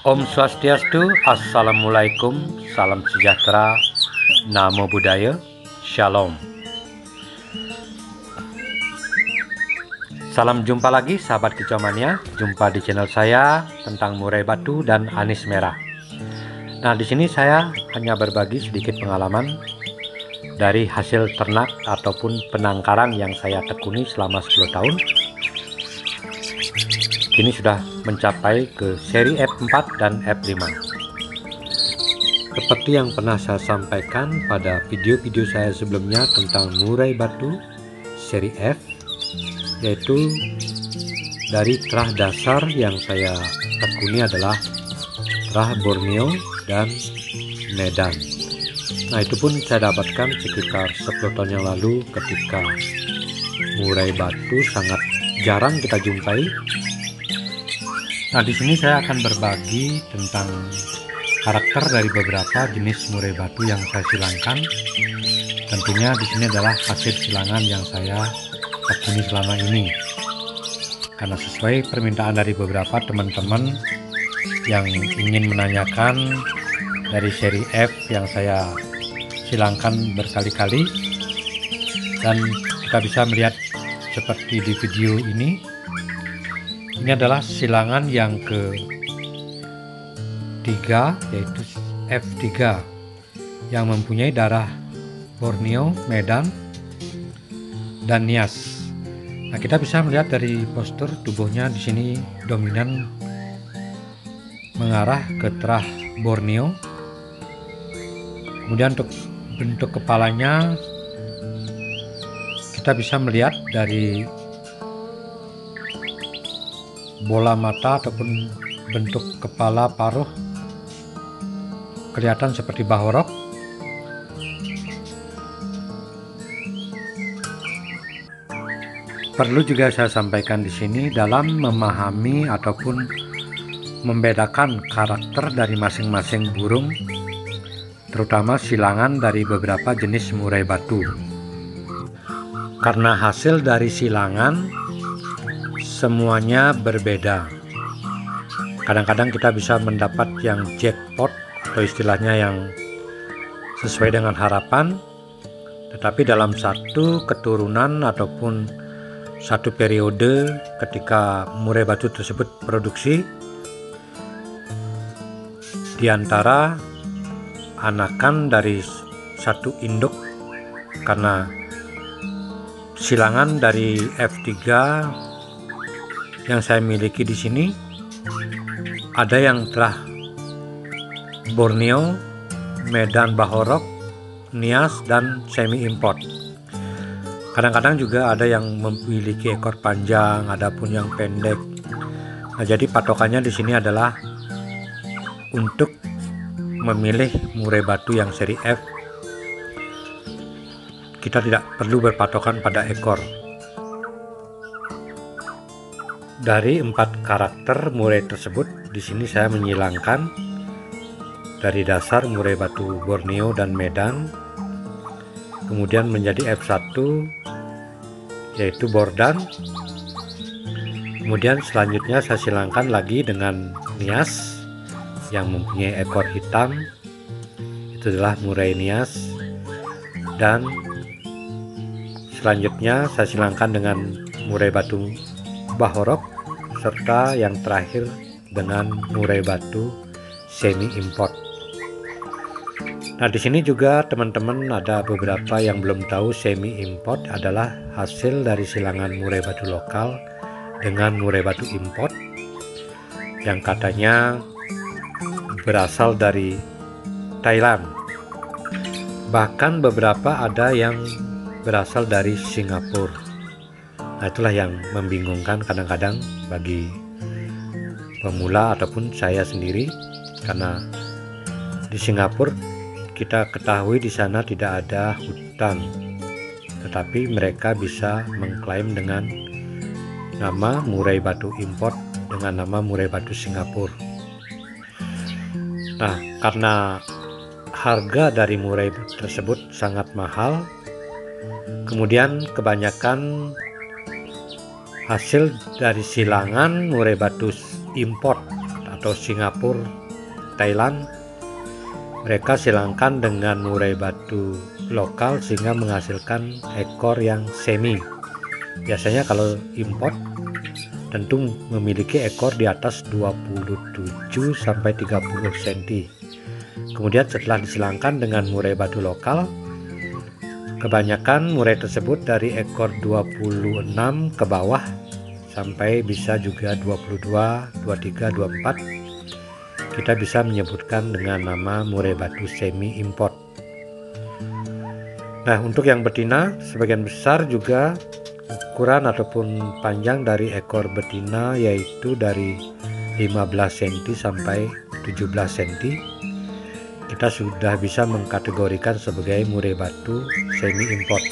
Om Swastiastu, Assalamualaikum, salam sejahtera, Namo Buddhaya, Shalom. Salam jumpa lagi sahabat kicauannya, jumpa di channel saya tentang murai batu dan anis merah. Nah, di sini saya hanya berbagi sedikit pengalaman dari hasil ternak ataupun penangkaran yang saya tekuni selama 10 tahun. Kini sudah mencapai ke seri F4 dan F5. Seperti yang pernah saya sampaikan pada video-video saya sebelumnya tentang murai batu seri F, yaitu dari terah dasar yang saya tekuni adalah terah Borneo dan Medan. Nah, itu pun saya dapatkan sekitar 10 tahun yang lalu ketika murai batu sangat jarang kita jumpai. Nah, di sini saya akan berbagi tentang karakter dari beberapa jenis murai batu yang saya silangkan. Tentunya di sini adalah hasil silangan yang saya tekuni selama ini. Karena sesuai permintaan dari beberapa teman-teman yang ingin menanyakan dari seri F yang saya silangkan berkali-kali, dan kita bisa melihat seperti di video ini. Ini adalah silangan yang ke-3, yaitu F3, yang mempunyai darah Borneo, Medan, dan Nias. Nah, kita bisa melihat dari postur tubuhnya di sini dominan mengarah ke terah Borneo. Kemudian untuk bentuk kepalanya kita bisa melihat dari bola mata ataupun bentuk kepala paruh kelihatan seperti bahorok. Perlu juga saya sampaikan di sini dalam memahami ataupun membedakan karakter dari masing-masing burung, terutama silangan dari beberapa jenis murai batu. Karena hasil dari silangan semuanya berbeda. Kadang-kadang kita bisa mendapat yang jackpot atau istilahnya yang sesuai dengan harapan, tetapi dalam satu keturunan ataupun satu periode ketika murai batu tersebut produksi, di antara anakan dari satu induk, karena silangan dari F3 yang saya miliki di sini ada yang telah Borneo, Medan Bahorok, Nias, dan semi import. Kadang-kadang juga ada yang memiliki ekor panjang, ada pun yang pendek. Nah, jadi patokannya di sini adalah untuk memilih murai batu yang seri F, kita tidak perlu berpatokan pada ekor. Dari 4 karakter murai tersebut, di sini saya menyilangkan dari dasar murai batu Borneo dan Medan, kemudian menjadi F1 yaitu Bordan, kemudian selanjutnya saya silangkan lagi dengan Nias yang mempunyai ekor hitam, itu adalah murai Nias, dan selanjutnya saya silangkan dengan murai batu Bahorok, serta yang terakhir dengan murai batu semi import. Nah, di sini juga teman-teman ada beberapa yang belum tahu semi import adalah hasil dari silangan murai batu lokal dengan murai batu import yang katanya berasal dari Thailand. Bahkan beberapa ada yang berasal dari Singapura. Nah, itulah yang membingungkan kadang-kadang bagi pemula ataupun saya sendiri, karena di Singapura kita ketahui di sana tidak ada hutan, tetapi mereka bisa mengklaim dengan nama murai batu import dengan nama murai batu Singapura. Nah, karena harga dari murai tersebut sangat mahal, kemudian kebanyakan hasil dari silangan murai batu import atau Singapura, Thailand, mereka silangkan dengan murai batu lokal sehingga menghasilkan ekor yang semi. Biasanya kalau import tentu memiliki ekor di atas 27 sampai 30 cm. Kemudian setelah disilangkan dengan murai batu lokal, kebanyakan murai tersebut dari ekor 26 ke bawah sampai bisa juga 22, 23, 24. Kita bisa menyebutkan dengan nama murai batu semi import. Nah, untuk yang betina sebagian besar juga ukuran ataupun panjang dari ekor betina yaitu dari 15 cm sampai 17 cm. Kita sudah bisa mengkategorikan sebagai murai batu semi import.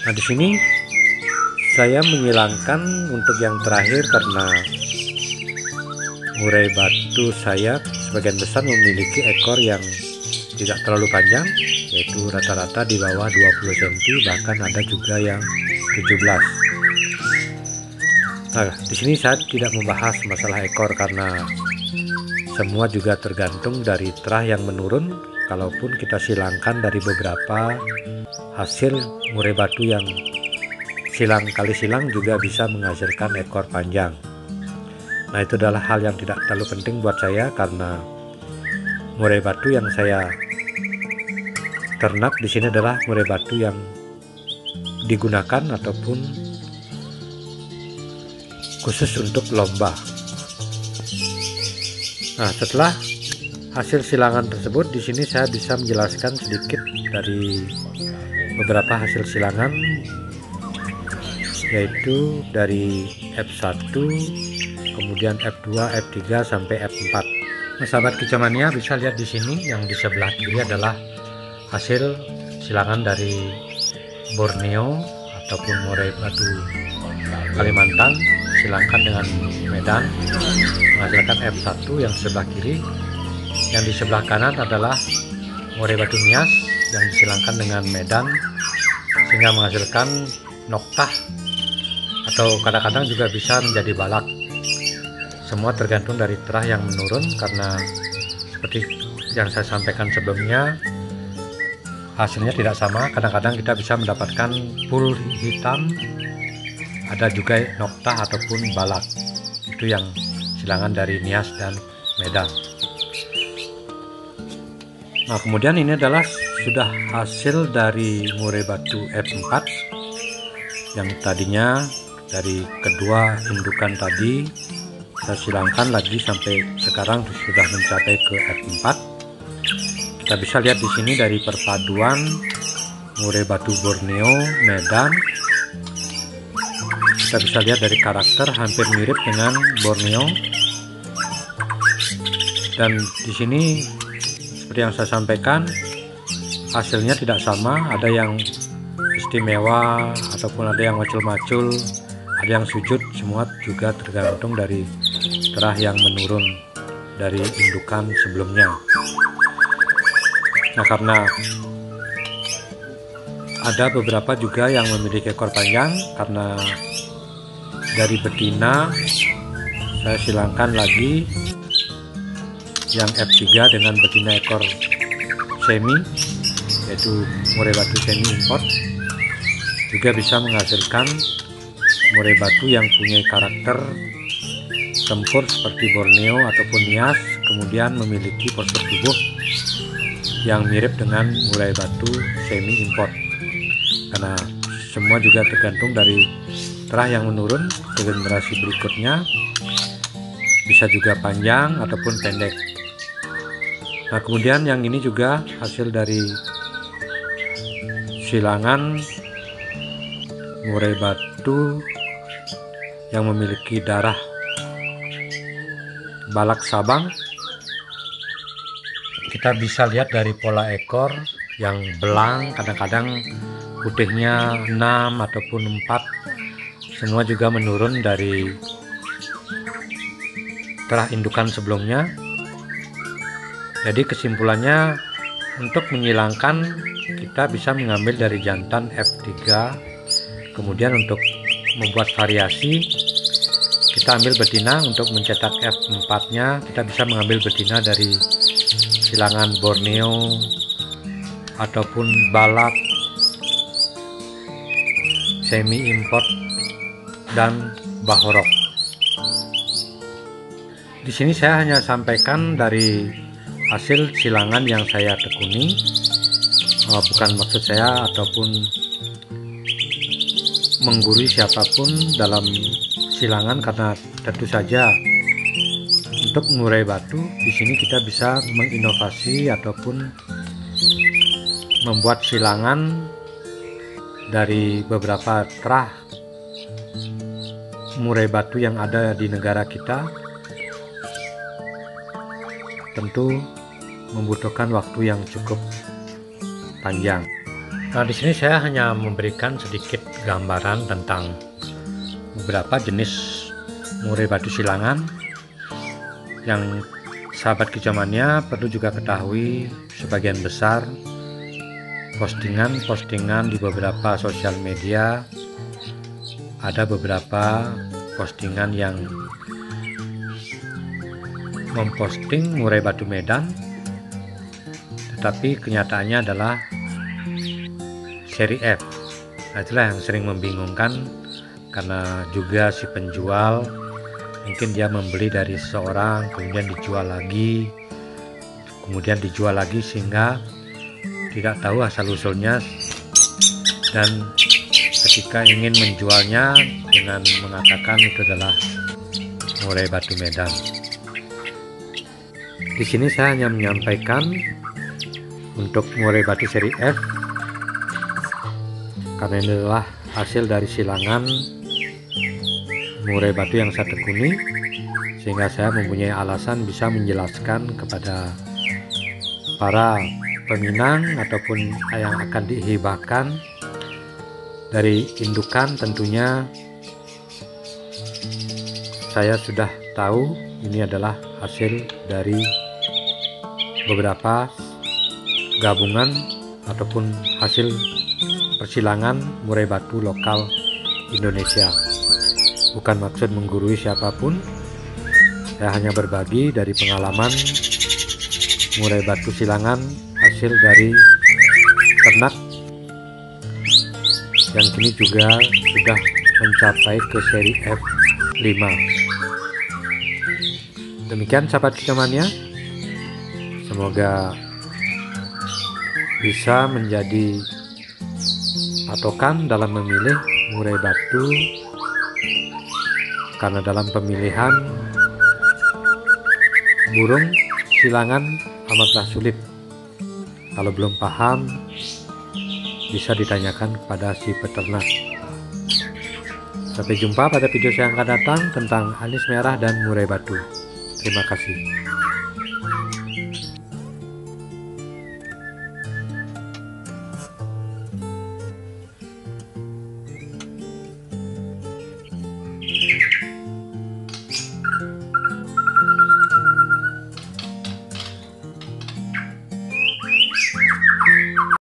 Nah, di sini saya menyilangkan untuk yang terakhir karena murai batu saya sebagian besar memiliki ekor yang tidak terlalu panjang, yaitu rata-rata di bawah 20 cm, bahkan ada juga yang 17. Nah, di sini saya tidak membahas masalah ekor karena semua juga tergantung dari terah yang menurun. Kalaupun kita silangkan dari beberapa hasil murai batu yang silang kali silang juga bisa menghasilkan ekor panjang. Nah, itu adalah hal yang tidak terlalu penting buat saya karena murai batu yang saya ternak di sini adalah murai batu yang digunakan ataupun khusus untuk lomba. Nah, setelah hasil silangan tersebut, di sini saya bisa menjelaskan sedikit dari beberapa hasil silangan, yaitu dari F1, kemudian F2, F3 sampai F4. Nah, sahabat kicamania bisa lihat di sini yang di sebelah kiri adalah hasil silangan dari Borneo ataupun murai batu Kalimantan silangkan dengan Medan menghasilkan F1 yang sebelah kiri. Yang di sebelah kanan adalah murai batu Nias yang disilangkan dengan Medan sehingga menghasilkan noktah atau kadang-kadang juga bisa menjadi balak. Semua tergantung dari terah yang menurun karena seperti yang saya sampaikan sebelumnya, hasilnya tidak sama. Kadang-kadang kita bisa mendapatkan full hitam, ada juga noktah ataupun balak. Itu yang silangan dari Nias dan Medan. Nah, kemudian ini adalah sudah hasil dari murai batu F4 yang tadinya dari kedua indukan tadi saya silangkan lagi sampai sekarang sudah mencapai ke F4. Kita bisa lihat di sini dari perpaduan murai batu Borneo, Medan. Kita bisa lihat dari karakter hampir mirip dengan Borneo. Dan di sini seperti yang saya sampaikan, hasilnya tidak sama. Ada yang istimewa ataupun ada yang macul-macul, ada yang sujud. Semua juga tergantung dari terah yang menurun dari indukan sebelumnya. Nah, karena ada beberapa juga yang memiliki ekor panjang, karena dari betina saya silangkan lagi yang F3 dengan betina ekor semi, yaitu murai batu semi import, juga bisa menghasilkan murai batu yang punya karakter tempur seperti Borneo ataupun Nias, kemudian memiliki postur tubuh yang mirip dengan murai batu semi import. Karena semua juga tergantung dari terah yang menurun ke generasi berikutnya, bisa juga panjang ataupun pendek. Nah, kemudian yang ini juga hasil dari silangan murai batu yang memiliki darah balak Sabang. Kita bisa lihat dari pola ekor yang belang, kadang-kadang putihnya 6 ataupun 4. Semua juga menurun dari terah indukan sebelumnya. Jadi kesimpulannya, untuk menyilangkan kita bisa mengambil dari jantan F3. Kemudian untuk membuat variasi, kita kita ambil betina. Untuk mencetak F4 nya kita bisa mengambil betina dari silangan Borneo ataupun balak semi import dan bahorok. Di sini saya hanya sampaikan dari hasil silangan yang saya tekuni, bukan maksud saya ataupun menggurui siapapun dalam silangan, karena tentu saja untuk mengurai batu di sini kita bisa menginovasi ataupun membuat silangan dari beberapa trah murai batu yang ada di negara kita. Tentu membutuhkan waktu yang cukup panjang. Nah, di sini saya hanya memberikan sedikit gambaran tentang beberapa jenis murai batu silangan yang sahabat kejamannya perlu juga ketahui. Sebagian besar postingan di beberapa sosial media, ada beberapa postingan yang memposting murai batu Medan, tetapi kenyataannya adalah seri F. Nah, itulah yang sering membingungkan, karena juga si penjual mungkin dia membeli dari seseorang, kemudian dijual lagi, sehingga tidak tahu asal-usulnya, dan ketika ingin menjualnya dengan mengatakan itu adalah murai batu Medan. Di sini saya hanya menyampaikan untuk murai batu seri F, karena ini adalah hasil dari silangan murai batu yang saya tekuni, sehingga saya mempunyai alasan bisa menjelaskan kepada para peminang ataupun yang akan dihibahkan dari indukan. Tentunya saya sudah tahu ini adalah hasil dari beberapa gabungan ataupun hasil persilangan murai batu lokal Indonesia. Bukan maksud menggurui siapapun, saya hanya berbagi dari pengalaman murai batu silangan hasil dari ternak yang kini juga sudah mencapai ke seri F5. Demikian sahabat kejamannya, semoga bisa menjadi patokan dalam memilih murai batu, karena dalam pemilihan burung silangan amatlah sulit. Kalau belum paham, bisa ditanyakan kepada si peternak. Sampai jumpa pada video saya yang akan datang tentang anis merah dan murai batu. Terima kasih.